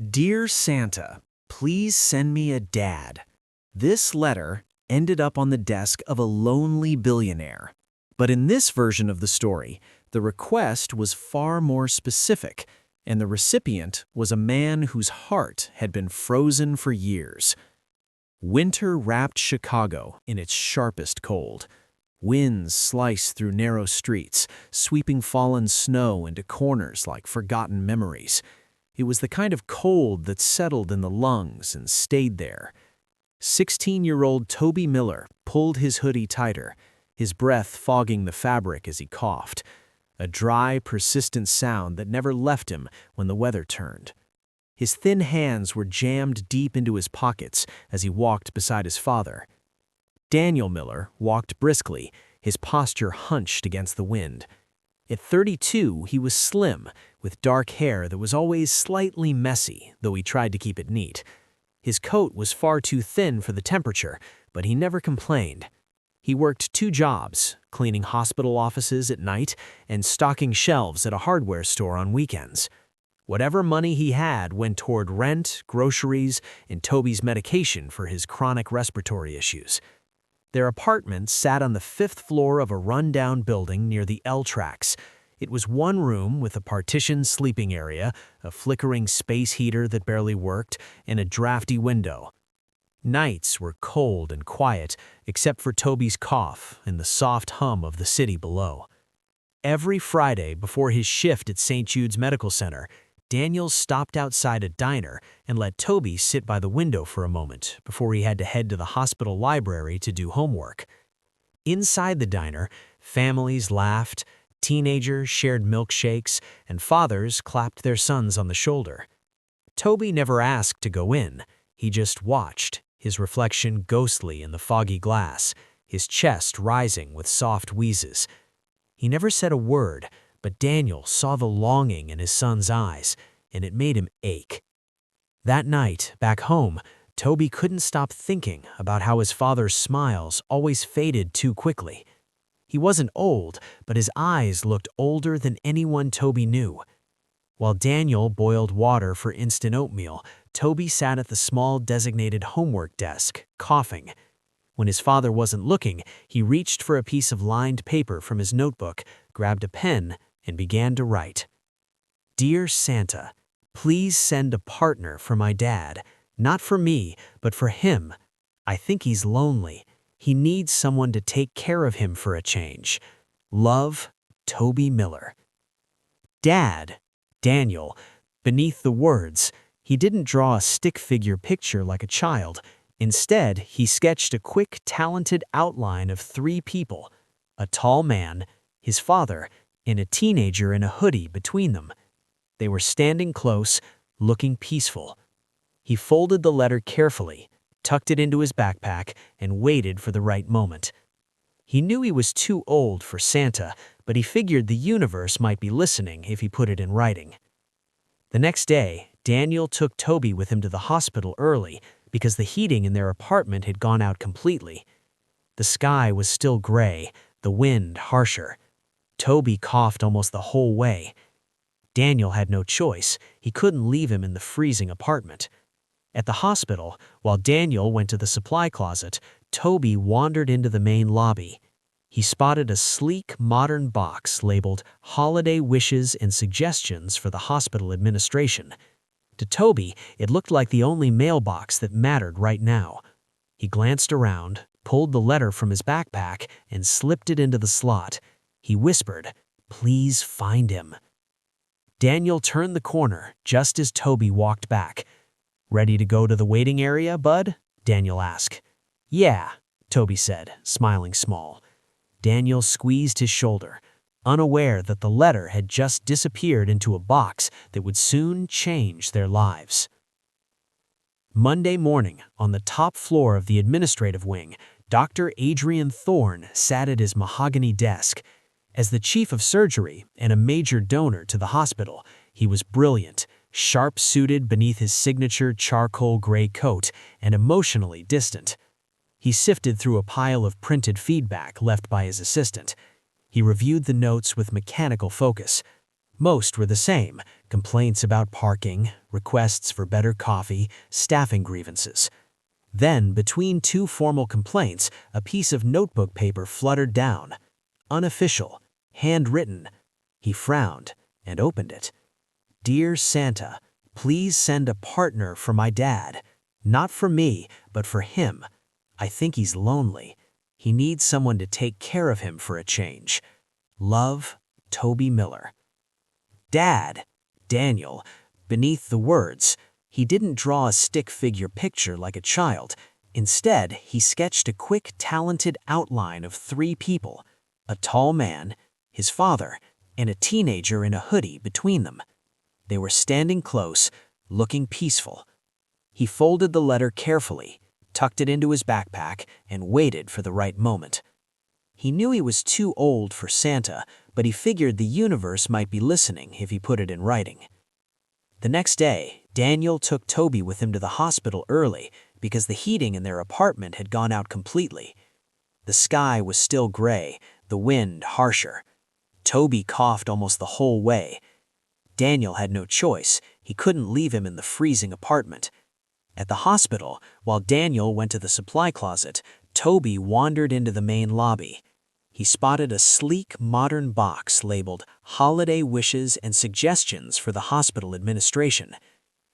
Dear Santa, please send me a dad. This letter ended up on the desk of a lonely billionaire. But in this version of the story, the request was far more specific, and the recipient was a man whose heart had been frozen for years. Winter wrapped Chicago in its sharpest cold. Winds sliced through narrow streets, sweeping fallen snow into corners like forgotten memories. It was the kind of cold that settled in the lungs and stayed there. 16-year-old Toby Miller pulled his hoodie tighter, his breath fogging the fabric as he coughed, a dry, persistent sound that never left him when the weather turned. His thin hands were jammed deep into his pockets as he walked beside his father. Daniel Miller walked briskly, his posture hunched against the wind. At 32, he was slim, with dark hair that was always slightly messy, though he tried to keep it neat. His coat was far too thin for the temperature, but he never complained. He worked 2 jobs, cleaning hospital offices at night and stocking shelves at a hardware store on weekends. Whatever money he had went toward rent, groceries, and Toby's medication for his chronic respiratory issues. Their apartment sat on the 5th floor of a run-down building near the L tracks. It was one room with a partitioned sleeping area, a flickering space heater that barely worked, and a drafty window. Nights were cold and quiet, except for Toby's cough and the soft hum of the city below. Every Friday before his shift at St. Jude's Medical Center, Daniel stopped outside a diner and let Toby sit by the window for a moment before he had to head to the hospital library to do homework. Inside the diner, families laughed, teenagers shared milkshakes, and fathers clapped their sons on the shoulder. Toby never asked to go in. He just watched, his reflection ghostly in the foggy glass, his chest rising with soft wheezes. He never said a word, but Daniel saw the longing in his son's eyes, and it made him ache. That night, back home, Toby couldn't stop thinking about how his father's smiles always faded too quickly. He wasn't old, but his eyes looked older than anyone Toby knew. While Daniel boiled water for instant oatmeal, Toby sat at the small designated homework desk, coughing. When his father wasn't looking, he reached for a piece of lined paper from his notebook, grabbed a pen, and began to write. Dear Santa, please send a partner for my dad. Not for me, but for him. I think he's lonely. He needs someone to take care of him for a change. Love, Toby Miller. Dad, Daniel. Beneath the words, he didn't draw a stick figure picture like a child. Instead, he sketched a quick, talented outline of 3 people, a tall man, his father, and a teenager in a hoodie between them. They were standing close, looking peaceful. He folded the letter carefully, tucked it into his backpack, and waited for the right moment. He knew he was too old for Santa, but he figured the universe might be listening if he put it in writing. The next day, Daniel took Toby with him to the hospital early because the heating in their apartment had gone out completely. The sky was still gray, the wind harsher. Toby coughed almost the whole way. Daniel had no choice. He couldn't leave him in the freezing apartment. At the hospital, while Daniel went to the supply closet, Toby wandered into the main lobby. He spotted a sleek, modern box labeled Holiday Wishes and Suggestions for the Hospital Administration. To Toby, it looked like the only mailbox that mattered right now. He glanced around, pulled the letter from his backpack, and slipped it into the slot. He whispered, "Please find him." Daniel turned the corner just as Toby walked back. "Ready to go to the waiting area, bud?" Daniel asked. "Yeah," Toby said, smiling small. Daniel squeezed his shoulder, unaware that the letter had just disappeared into a box that would soon change their lives. Monday morning, on the top floor of the administrative wing, Dr. Adrian Thorne sat at his mahogany desk. As the chief of surgery and a major donor to the hospital, he was brilliant, sharp-suited beneath his signature charcoal gray coat, and emotionally distant. He sifted through a pile of printed feedback left by his assistant. He reviewed the notes with mechanical focus. Most were the same: complaints about parking, requests for better coffee, staffing grievances. Then, between two formal complaints, a piece of notebook paper fluttered down. Unofficial, handwritten. He frowned and opened it. "Dear Santa, please send a partner for my dad. Not for me, but for him. I think he's lonely. He needs someone to take care of him for a change. Love, Toby Miller." Dad, Daniel. Beneath the words, he didn't draw a stick figure picture like a child. Instead, he sketched a quick, talented outline of three people: a tall man, his father, and a teenager in a hoodie between them. They were standing close, looking peaceful. He folded the letter carefully, tucked it into his backpack, and waited for the right moment. He knew he was too old for Santa, but he figured the universe might be listening if he put it in writing. The next day, Daniel took Toby with him to the hospital early because the heating in their apartment had gone out completely. The sky was still gray, the wind harsher. Toby coughed almost the whole way. Daniel had no choice. He couldn't leave him in the freezing apartment. At the hospital, while Daniel went to the supply closet, Toby wandered into the main lobby. He spotted a sleek, modern box labeled "Holiday Wishes and Suggestions for the Hospital Administration."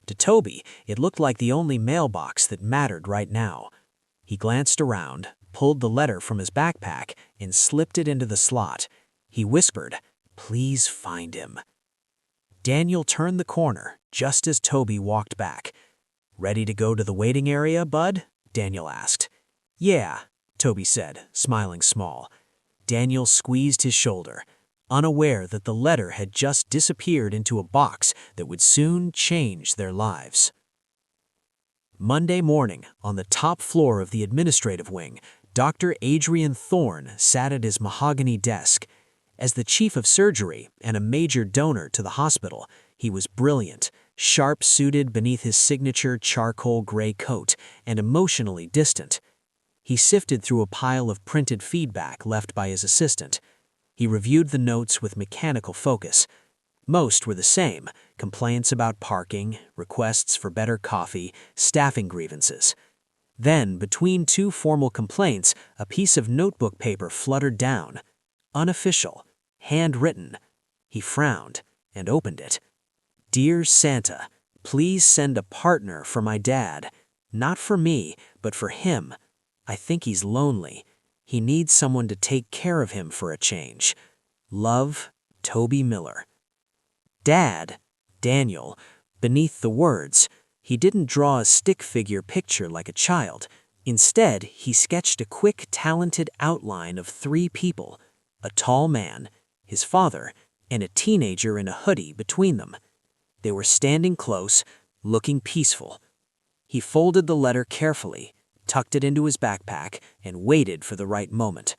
To Toby, it looked like the only mailbox that mattered right now. He glanced around, pulled the letter from his backpack, and slipped it into the slot. He whispered, "Please find him." Daniel turned the corner just as Toby walked back. "Ready to go to the waiting area, bud?" Daniel asked. "Yeah," Toby said, smiling small. Daniel squeezed his shoulder, unaware that the letter had just disappeared into a box that would soon change their lives. Monday morning, on the top floor of the administrative wing, Dr. Adrian Thorne sat at his mahogany desk. As the chief of surgery and a major donor to the hospital, he was brilliant, sharp-suited beneath his signature charcoal gray coat, and emotionally distant. He sifted through a pile of printed feedback left by his assistant. He reviewed the notes with mechanical focus. Most were the same: complaints about parking, requests for better coffee, staffing grievances. Then, between two formal complaints, a piece of notebook paper fluttered down. Unofficial, handwritten. He frowned and opened it. "Dear Santa, please send a partner for my dad. Not for me, but for him. I think he's lonely. He needs someone to take care of him for a change. Love, Toby Miller." Dad, Daniel. Beneath the words, he didn't draw a stick figure picture like a child. Instead, he sketched a quick, talented outline of three people: a tall man, his father, and a teenager in a hoodie between them. They were standing close, looking peaceful. He folded the letter carefully, tucked it into his backpack, and waited for the right moment.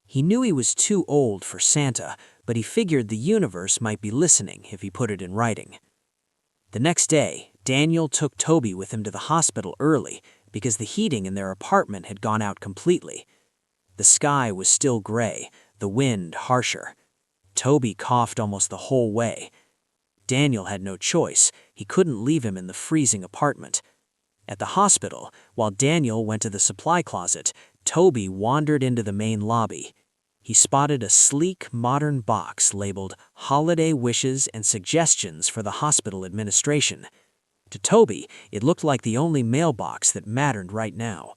He knew he was too old for Santa, but he figured the universe might be listening if he put it in writing. The next day, Daniel took Toby with him to the hospital early because the heating in their apartment had gone out completely. The sky was still gray, the wind harsher. Toby coughed almost the whole way. Daniel had no choice. He couldn't leave him in the freezing apartment. At the hospital, while Daniel went to the supply closet, Toby wandered into the main lobby. He spotted a sleek, modern box labeled "Holiday Wishes and Suggestions for the Hospital Administration." To Toby, it looked like the only mailbox that mattered right now.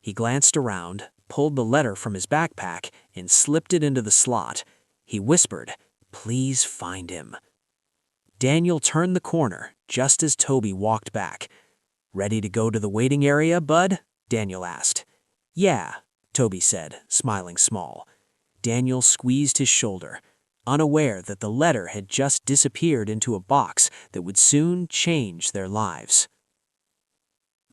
He glanced around, pulled the letter from his backpack, and slipped it into the slot. He whispered, "Please find him." Daniel turned the corner just as Toby walked back. "Ready to go to the waiting area, bud?" Daniel asked. "Yeah," Toby said, smiling small. Daniel squeezed his shoulder, unaware that the letter had just disappeared into a box that would soon change their lives.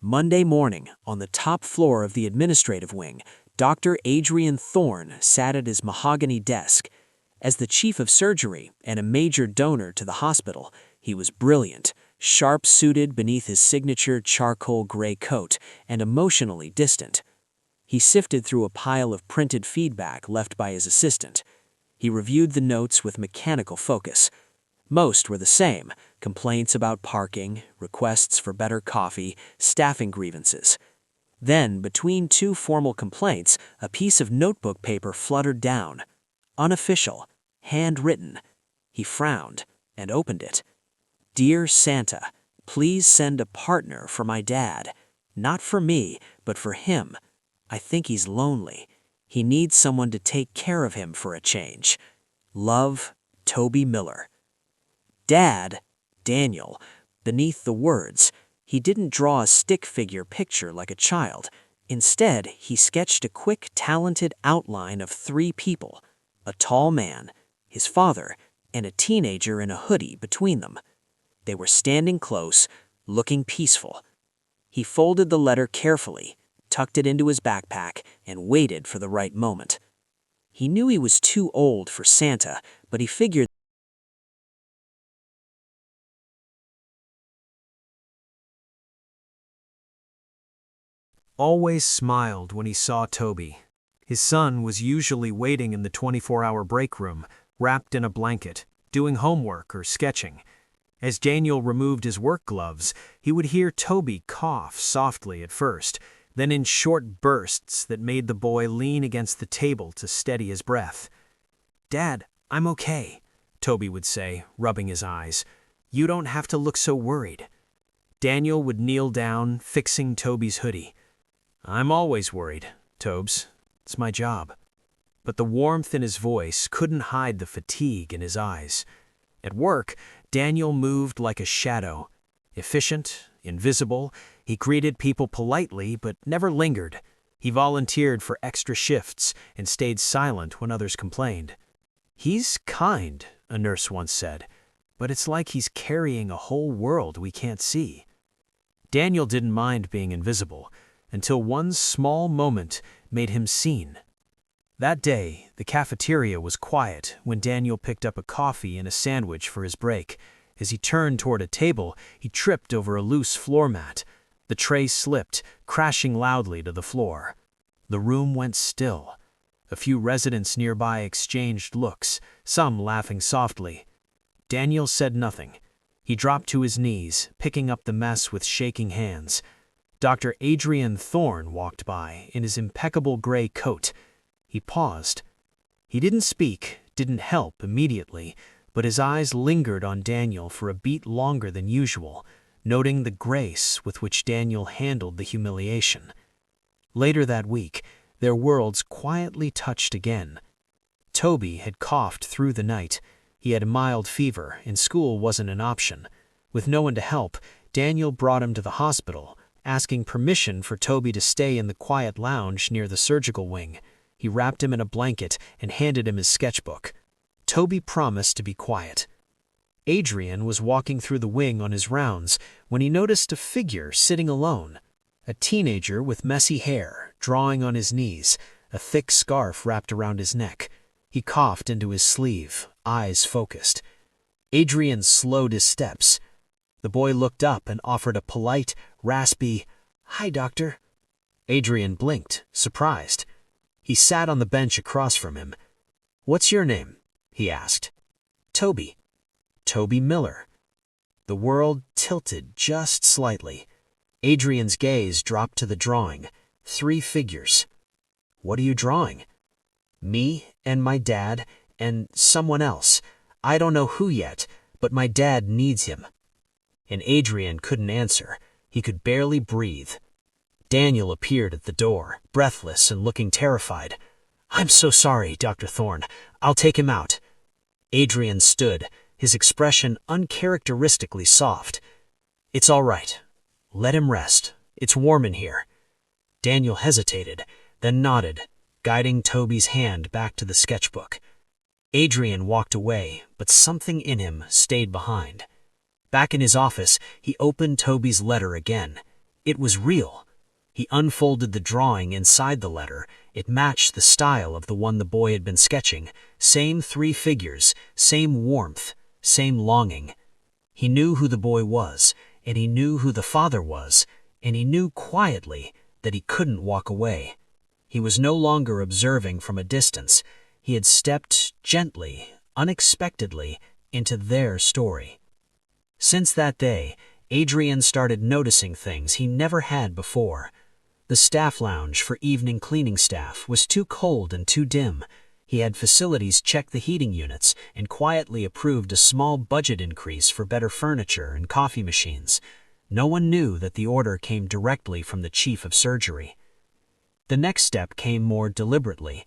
Monday morning, on the top floor of the administrative wing, Dr. Adrian Thorne sat at his mahogany desk. As the chief of surgery and a major donor to the hospital, he was brilliant, sharp-suited beneath his signature charcoal gray coat, and emotionally distant. He sifted through a pile of printed feedback left by his assistant. He reviewed the notes with mechanical focus. Most were the same: complaints about parking, requests for better coffee, staffing grievances. Then, between two formal complaints, a piece of notebook paper fluttered down. Unofficial, handwritten. He frowned and opened it. "Dear Santa, please send a partner for my dad. Not for me, but for him. I think he's lonely. He needs someone to take care of him for a change. Love, Toby Miller." Dad, Daniel. Beneath the words, he didn't draw a stick figure picture like a child. Instead, he sketched a quick, talented outline of three people: a tall man, his father, and a teenager in a hoodie between them. They were standing close, looking peaceful. He folded the letter carefully, tucked it into his backpack, and waited for the right moment. He knew he was too old for Santa, but he figured always smiled when he saw Toby. His son was usually waiting in the 24-hour break room, wrapped in a blanket, doing homework or sketching. As Daniel removed his work gloves, he would hear Toby cough softly at first, then in short bursts that made the boy lean against the table to steady his breath. "Dad, I'm okay," Toby would say, rubbing his eyes. "You don't have to look so worried." Daniel would kneel down, fixing Toby's hoodie. "I'm always worried, Tobes. It's my job." But the warmth in his voice couldn't hide the fatigue in his eyes. At work, Daniel moved like a shadow. Efficient, invisible, he greeted people politely but never lingered. He volunteered for extra shifts and stayed silent when others complained. "He's kind," a nurse once said, "but it's like he's carrying a whole world we can't see." Daniel didn't mind being invisible, until one small moment made him seen. That day, the cafeteria was quiet when Daniel picked up a coffee and a sandwich for his break. As he turned toward a table, he tripped over a loose floor mat. The tray slipped, crashing loudly to the floor. The room went still. A few residents nearby exchanged looks, some laughing softly. Daniel said nothing. He dropped to his knees, picking up the mess with shaking hands. Dr. Adrian Thorne walked by in his impeccable gray coat. He paused. He didn't speak, didn't help immediately, but his eyes lingered on Daniel for a beat longer than usual, noting the grace with which Daniel handled the humiliation. Later that week, their worlds quietly touched again. Toby had coughed through the night. He had a mild fever, and school wasn't an option. With no one to help, Daniel brought him to the hospital, asking permission for Toby to stay in the quiet lounge near the surgical wing. He wrapped him in a blanket and handed him his sketchbook. Toby promised to be quiet. Adrian was walking through the wing on his rounds when he noticed a figure sitting alone. A teenager with messy hair, drawing on his knees, a thick scarf wrapped around his neck. He coughed into his sleeve, eyes focused. Adrian slowed his steps. The boy looked up and offered a polite, raspy, "Hi, doctor." Adrian blinked, surprised. He sat on the bench across from him. "What's your name?" he asked. "Toby." "Toby Miller." The world tilted just slightly. Adrian's gaze dropped to the drawing. 3 figures. "What are you drawing?" "Me and my dad and someone else. I don't know who yet, but my dad needs him." And Adrian couldn't answer. He could barely breathe. Daniel appeared at the door, breathless and looking terrified. "I'm so sorry, Dr. Thorne. I'll take him out." Adrian stood, his expression uncharacteristically soft. "It's all right. Let him rest. It's warm in here." Daniel hesitated, then nodded, guiding Toby's hand back to the sketchbook. Adrian walked away, but something in him stayed behind. Back in his office, he opened Toby's letter again. It was real. He unfolded the drawing inside the letter. It matched the style of the one the boy had been sketching. Same 3 figures, same warmth, same longing. He knew who the boy was, and he knew who the father was, and he knew quietly that he couldn't walk away. He was no longer observing from a distance. He had stepped gently, unexpectedly, into their story. Since that day, Adrian started noticing things he never had before. The staff lounge for evening cleaning staff was too cold and too dim. He had facilities check the heating units and quietly approved a small budget increase for better furniture and coffee machines. No one knew that the order came directly from the chief of surgery. The next step came more deliberately.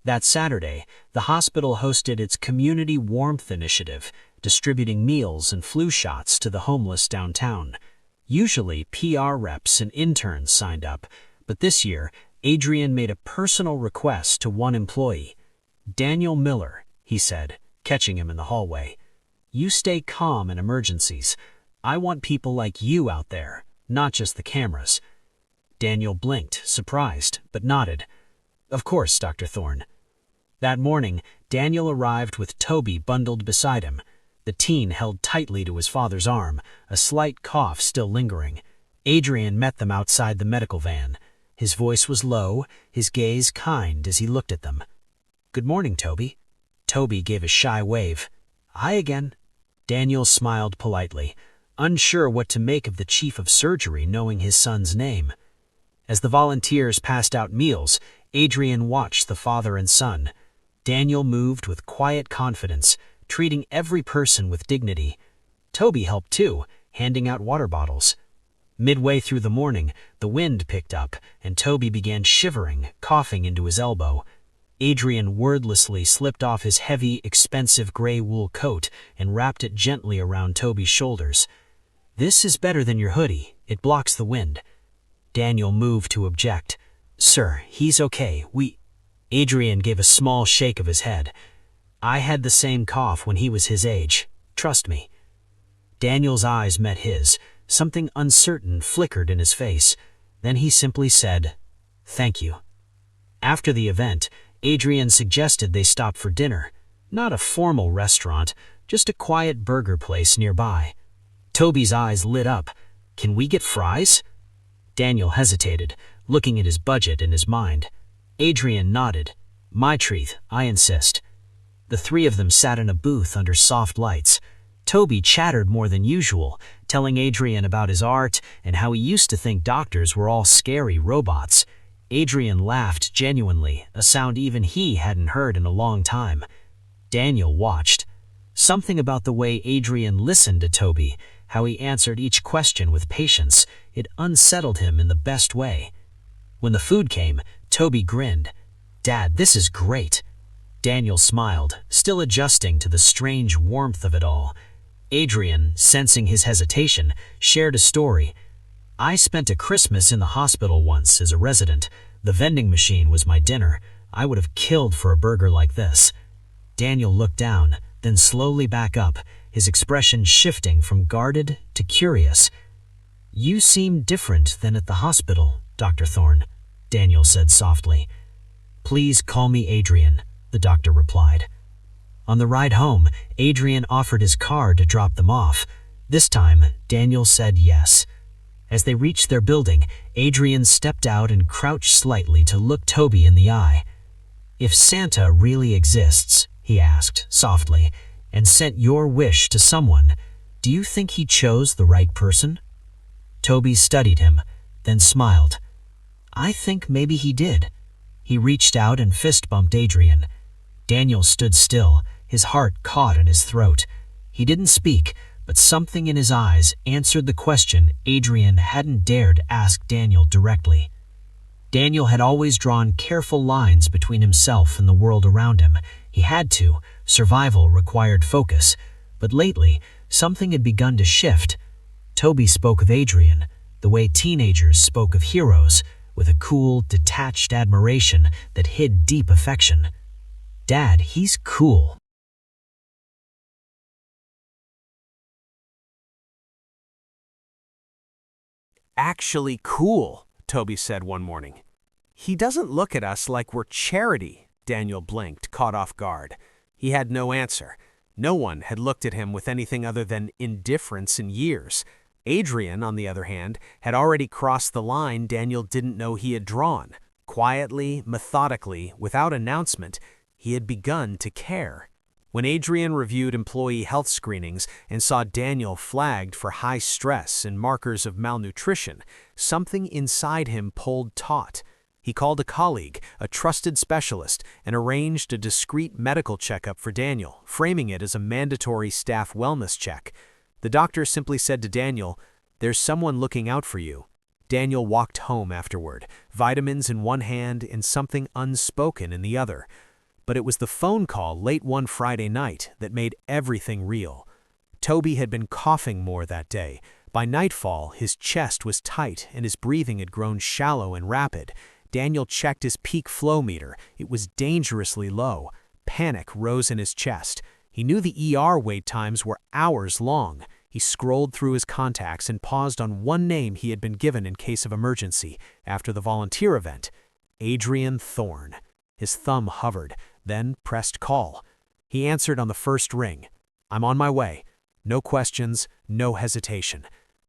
That Saturday, the hospital hosted its Community Warmth Initiative, distributing meals and flu shots to the homeless downtown. Usually, PR reps and interns signed up, but this year, Adrian made a personal request to one employee. "Daniel Miller," he said, catching him in the hallway. "You stay calm in emergencies. I want people like you out there, not just the cameras." Daniel blinked, surprised, but nodded. "Of course, Dr. Thorne." That morning, Daniel arrived with Toby bundled beside him. The teen held tightly to his father's arm, a slight cough still lingering. Adrian met them outside the medical van. His voice was low, his gaze kind as he looked at them. "Good morning, Toby." Toby gave a shy wave. "Hi again." Daniel smiled politely, unsure what to make of the chief of surgery knowing his son's name. As the volunteers passed out meals, Adrian watched the father and son. Daniel moved with quiet confidence, treating every person with dignity. Toby helped too, handing out water bottles. Midway through the morning, the wind picked up, and Toby began shivering, coughing into his elbow. Adrian wordlessly slipped off his heavy, expensive gray wool coat and wrapped it gently around Toby's shoulders. "This is better than your hoodie. It blocks the wind." Daniel moved to object. "Sir, he's okay. Adrian gave a small shake of his head. "I had the same cough when he was his age. Trust me." Daniel's eyes met his. Something uncertain flickered in his face. Then he simply said, "Thank you." After the event, Adrian suggested they stop for dinner. Not a formal restaurant, just a quiet burger place nearby. Toby's eyes lit up. "Can we get fries?" Daniel hesitated, looking at his budget in his mind. Adrian nodded. "My treat, I insist." The three of them sat in a booth under soft lights. Toby chattered more than usual, telling Adrian about his art and how he used to think doctors were all scary robots. Adrian laughed genuinely, a sound even he hadn't heard in a long time. Daniel watched. Something about the way Adrian listened to Toby, how he answered each question with patience, it unsettled him in the best way. When the food came, Toby grinned. "Dad, this is great." Daniel smiled, still adjusting to the strange warmth of it all. Adrian, sensing his hesitation, shared a story. "I spent a Christmas in the hospital once as a resident. The vending machine was my dinner. I would have killed for a burger like this." Daniel looked down, then slowly back up, his expression shifting from guarded to curious. "You seem different than at the hospital, Dr. Thorne," Daniel said softly. "Please call me Adrian," the doctor replied. On the ride home, Adrian offered his car to drop them off. This time, Daniel said yes. As they reached their building, Adrian stepped out and crouched slightly to look Toby in the eye. "If Santa really exists," he asked softly, "and sent your wish to someone, do you think he chose the right person?" Toby studied him, then smiled. "I think maybe he did." He reached out and fist-bumped Adrian. Daniel stood still, his heart caught in his throat. He didn't speak, but something in his eyes answered the question Adrian hadn't dared ask Daniel directly. Daniel had always drawn careful lines between himself and the world around him. He had to. Survival required focus. But lately, something had begun to shift. Toby spoke of Adrian, the way teenagers spoke of heroes, with a cool, detached admiration that hid deep affection. "Dad, he's cool." "Actually cool," Toby said one morning. "He doesn't look at us like we're charity." Daniel blinked, caught off guard. He had no answer. No one had looked at him with anything other than indifference in years. Adrian, on the other hand, had already crossed the line Daniel didn't know he had drawn. Quietly, methodically, without announcement, he had begun to care. When Adrian reviewed employee health screenings and saw Daniel flagged for high stress and markers of malnutrition, something inside him pulled taut. He called a colleague, a trusted specialist, and arranged a discreet medical checkup for Daniel, framing it as a mandatory staff wellness check. The doctor simply said to Daniel, "There's someone looking out for you." Daniel walked home afterward, vitamins in one hand and something unspoken in the other. But it was the phone call late one Friday night that made everything real. Toby had been coughing more that day. By nightfall, his chest was tight and his breathing had grown shallow and rapid. Daniel checked his peak flow meter. It was dangerously low. Panic rose in his chest. He knew the ER wait times were hours long. He scrolled through his contacts and paused on one name he had been given in case of emergency after the volunteer event: Adrian Thorne. His thumb hovered, then pressed call. He answered on the first ring. "I'm on my way." No questions, no hesitation.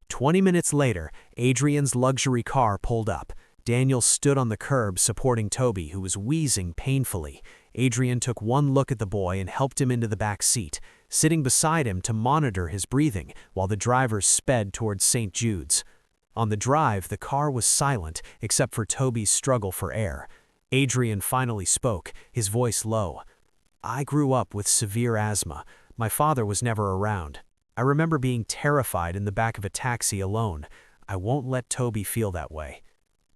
20 minutes later, Adrian's luxury car pulled up. Daniel stood on the curb supporting Toby, who was wheezing painfully. Adrian took one look at the boy and helped him into the back seat, sitting beside him to monitor his breathing while the driver sped towards St. Jude's. On the drive, the car was silent except for Toby's struggle for air. Adrian finally spoke, his voice low. "I grew up with severe asthma. My father was never around. I remember being terrified in the back of a taxi alone. I won't let Toby feel that way."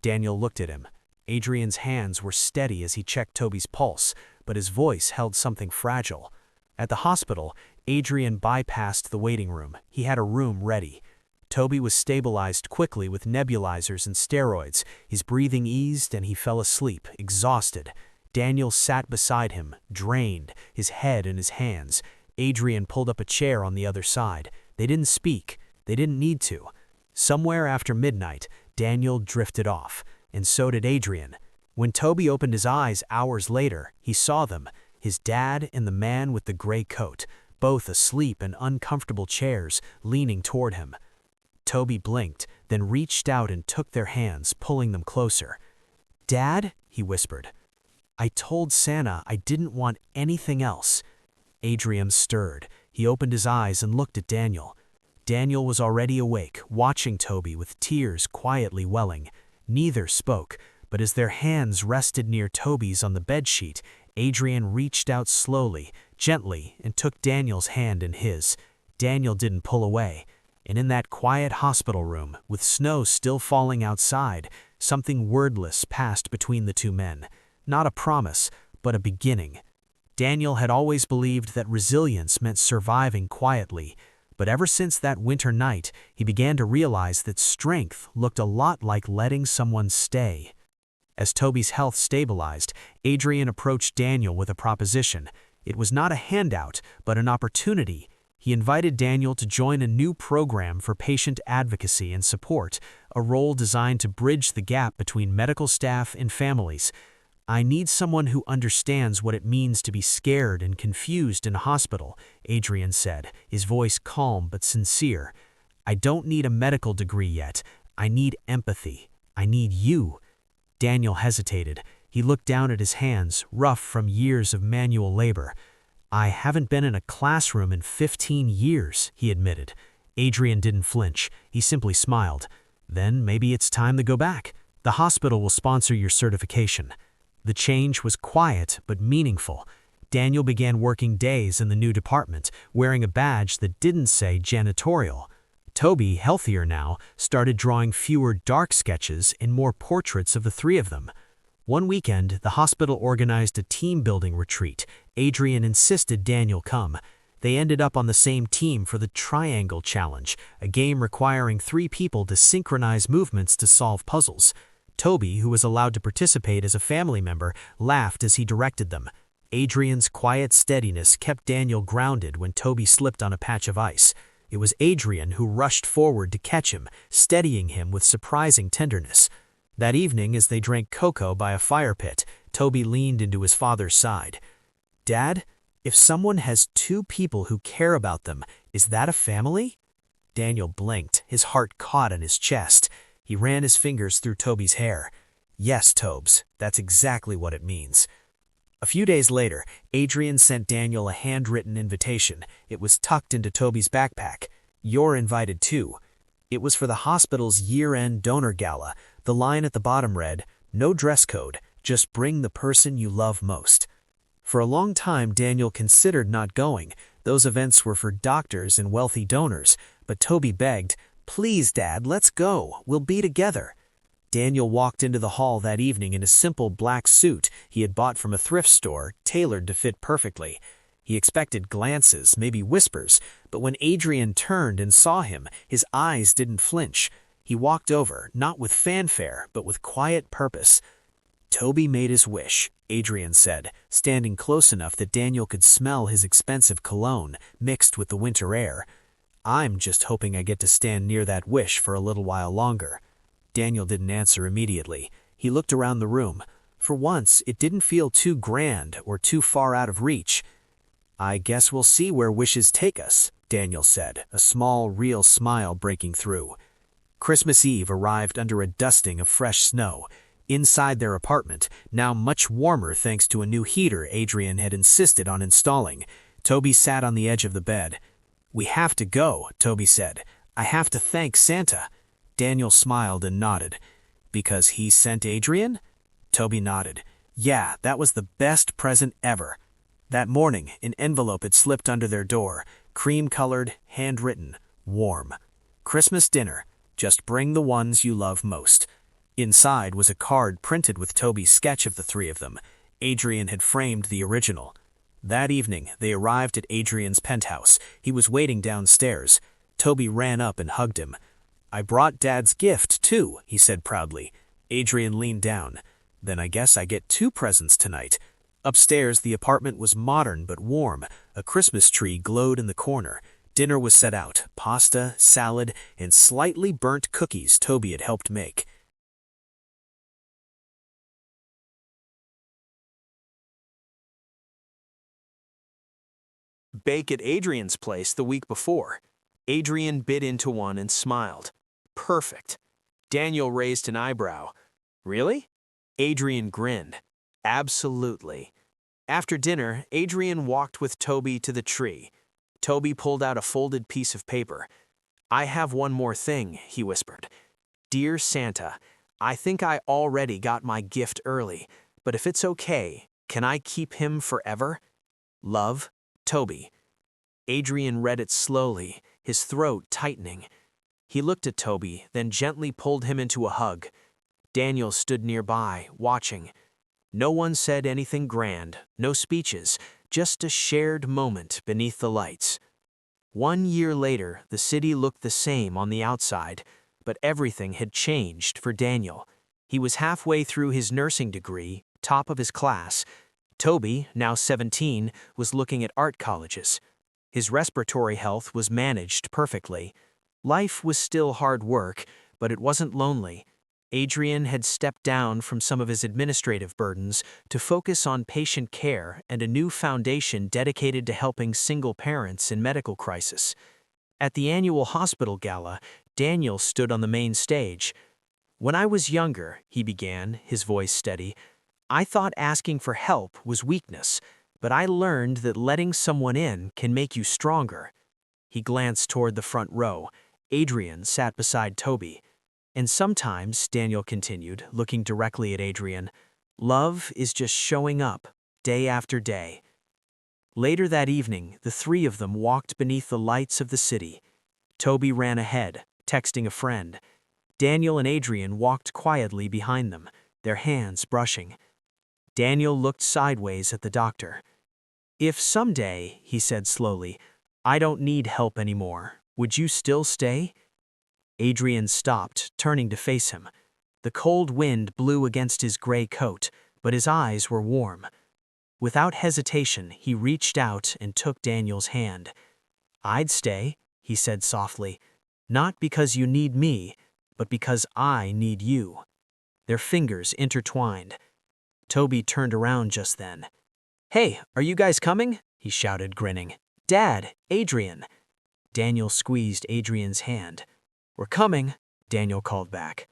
Daniel looked at him. Adrian's hands were steady as he checked Toby's pulse, but his voice held something fragile. At the hospital, Adrian bypassed the waiting room. He had a room ready. Toby was stabilized quickly with nebulizers and steroids. His breathing eased and he fell asleep, exhausted. Daniel sat beside him, drained, his head in his hands. Adrian pulled up a chair on the other side. They didn't speak. They didn't need to. Somewhere after midnight, Daniel drifted off, and so did Adrian. When Toby opened his eyes hours later, he saw them, his dad and the man with the gray coat, both asleep in uncomfortable chairs, leaning toward him. Toby blinked, then reached out and took their hands, pulling them closer. "Dad," he whispered. "I told Santa I didn't want anything else." Adrian stirred. He opened his eyes and looked at Daniel. Daniel was already awake, watching Toby with tears quietly welling. Neither spoke, but as their hands rested near Toby's on the bedsheet, Adrian reached out slowly, gently, and took Daniel's hand in his. Daniel didn't pull away. And in that quiet hospital room, with snow still falling outside, something wordless passed between the two men. Not a promise, but a beginning. Daniel had always believed that resilience meant surviving quietly, but ever since that winter night, he began to realize that strength looked a lot like letting someone stay. As Toby's health stabilized, Adrian approached Daniel with a proposition. It was not a handout, but an opportunity. He invited Daniel to join a new program for patient advocacy and support, a role designed to bridge the gap between medical staff and families. "I need someone who understands what it means to be scared and confused in a hospital," Adrian said, his voice calm but sincere. "I don't need a medical degree yet. I need empathy. I need you." Daniel hesitated. He looked down at his hands, rough from years of manual labor. "I haven't been in a classroom in 15 years, he admitted. Adrian didn't flinch. He simply smiled. "Then maybe it's time to go back. The hospital will sponsor your certification." The change was quiet but meaningful. Daniel began working days in the new department, wearing a badge that didn't say janitorial. Toby, healthier now, started drawing fewer dark sketches and more portraits of the three of them. One weekend, the hospital organized a team-building retreat. Adrian insisted Daniel come. They ended up on the same team for the Triangle Challenge, a game requiring 3 people to synchronize movements to solve puzzles. Toby, who was allowed to participate as a family member, laughed as he directed them. Adrian's quiet steadiness kept Daniel grounded when Toby slipped on a patch of ice. It was Adrian who rushed forward to catch him, steadying him with surprising tenderness. That evening, as they drank cocoa by a fire pit, Toby leaned into his father's side. "Dad, if someone has 2 people who care about them, is that a family?" Daniel blinked, his heart caught in his chest. He ran his fingers through Toby's hair. "Yes, Tobes, that's exactly what it means." A few days later, Adrian sent Daniel a handwritten invitation. It was tucked into Toby's backpack. "You're invited too." It was for the hospital's year-end donor gala. The line at the bottom read, "No dress code, just bring the person you love most." For a long time, Daniel considered not going. Those events were for doctors and wealthy donors. But Toby begged, "Please, Dad, let's go. We'll be together." Daniel walked into the hall that evening in a simple black suit he had bought from a thrift store, tailored to fit perfectly. He expected glances, maybe whispers, but when Adrian turned and saw him, his eyes didn't flinch. He walked over, not with fanfare, but with quiet purpose. "Toby made his wish," Adrian said, standing close enough that Daniel could smell his expensive cologne mixed with the winter air. "I'm just hoping I get to stand near that wish for a little while longer." Daniel didn't answer immediately. He looked around the room. For once, it didn't feel too grand or too far out of reach. "I guess we'll see where wishes take us," Daniel said, a small, real smile breaking through. Christmas Eve arrived under a dusting of fresh snow. Inside their apartment, now much warmer thanks to a new heater Adrian had insisted on installing, Toby sat on the edge of the bed. "We have to go," Toby said. "I have to thank Santa." Daniel smiled and nodded. "Because he sent Adrian?" Toby nodded. "Yeah, that was the best present ever." That morning, an envelope had slipped under their door, cream-colored, handwritten, warm. "Christmas dinner. Just bring the ones you love most." Inside was a card printed with Toby's sketch of the three of them. Adrian had framed the original. That evening, they arrived at Adrian's penthouse. He was waiting downstairs. Toby ran up and hugged him. "I brought Dad's gift, too," he said proudly. Adrian leaned down. "Then I guess I get 2 presents tonight." Upstairs, the apartment was modern but warm. A Christmas tree glowed in the corner. Dinner was set out, pasta, salad, and slightly burnt cookies Toby had helped make. Bake at Adrian's place the week before. Adrian bit into one and smiled. Perfect. Daniel raised an eyebrow. "Really?" Adrian grinned. "Absolutely." After dinner, Adrian walked with Toby to the tree. Toby pulled out a folded piece of paper. "I have one more thing," he whispered. "Dear Santa, I think I already got my gift early, but if it's okay, can I keep him forever? Love, Toby." Adrian read it slowly, his throat tightening. He looked at Toby, then gently pulled him into a hug. Daniel stood nearby, watching. No one said anything grand, no speeches, just a shared moment beneath the lights. 1 year later, the city looked the same on the outside, but everything had changed for Daniel. He was halfway through his nursing degree, top of his class. Toby, now 17, was looking at art colleges. His respiratory health was managed perfectly. Life was still hard work, but it wasn't lonely. Adrian had stepped down from some of his administrative burdens to focus on patient care and a new foundation dedicated to helping single parents in medical crisis. At the annual hospital gala, Daniel stood on the main stage. "When I was younger," he began, his voice steady, "I thought asking for help was weakness, but I learned that letting someone in can make you stronger." He glanced toward the front row. Adrian sat beside Toby. "And sometimes," Daniel continued, looking directly at Adrian, "love is just showing up, day after day." Later that evening, the three of them walked beneath the lights of the city. Toby ran ahead, texting a friend. Daniel and Adrian walked quietly behind them, their hands brushing. Daniel looked sideways at the doctor. "If someday," he said slowly, "I don't need help anymore, would you still stay?" Adrian stopped, turning to face him. The cold wind blew against his gray coat, but his eyes were warm. Without hesitation, he reached out and took Daniel's hand. "I'd stay," he said softly, "not because you need me, but because I need you." Their fingers intertwined. Toby turned around just then. "Hey, are you guys coming?" he shouted, grinning. "Dad, Adrian." Daniel squeezed Adrian's hand. "We're coming," Daniel called back.